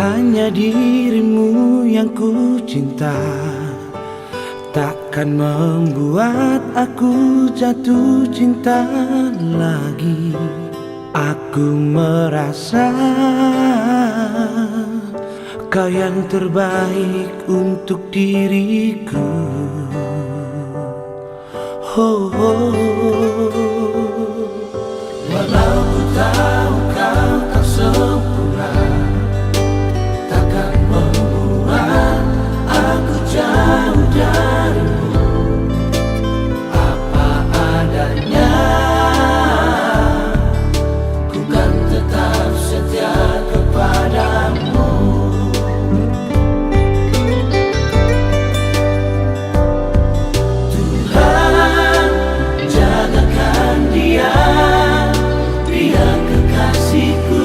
Hanya dirimu yang ku cinta, takkan membuat aku jatuh cinta lagi. Aku merasa kau yang terbaik untuk diriku. Oh, oh. Walau ku tahu kau tak sempurna, takkan membuat aku jauh darimu. Apa adanya, ku kan tetap setia kepadamu. Tuhan, jagakan dia, dia kekasihku,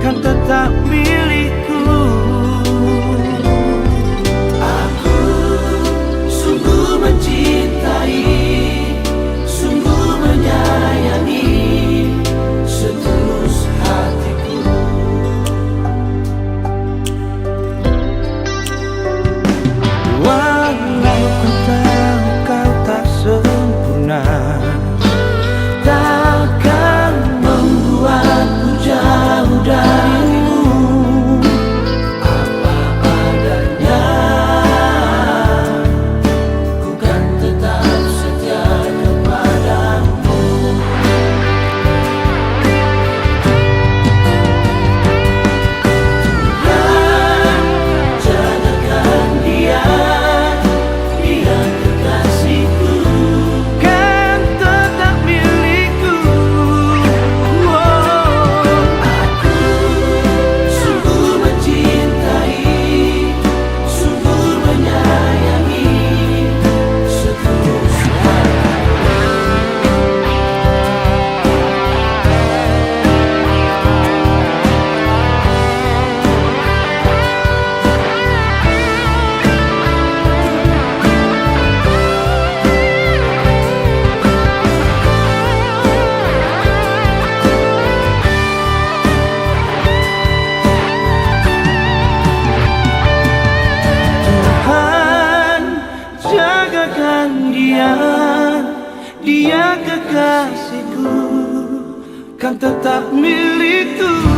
kan tetap milikku. Aku sungguh mencintai, sungguh menyayangi, setulus hatiku. Walau ku tahu kau tak sempurna, takkan membuatku jauh darimu. Apa adanya, ku kan tetap setia kepadamu. Tuhan, jagakan dia, dia kekasihku, kan tetap milikku. Aku sungguh mencintai, sungguh menyayangi, setulus Tuhan, jagakan dia, dia kekasihku, kan tetap milikku.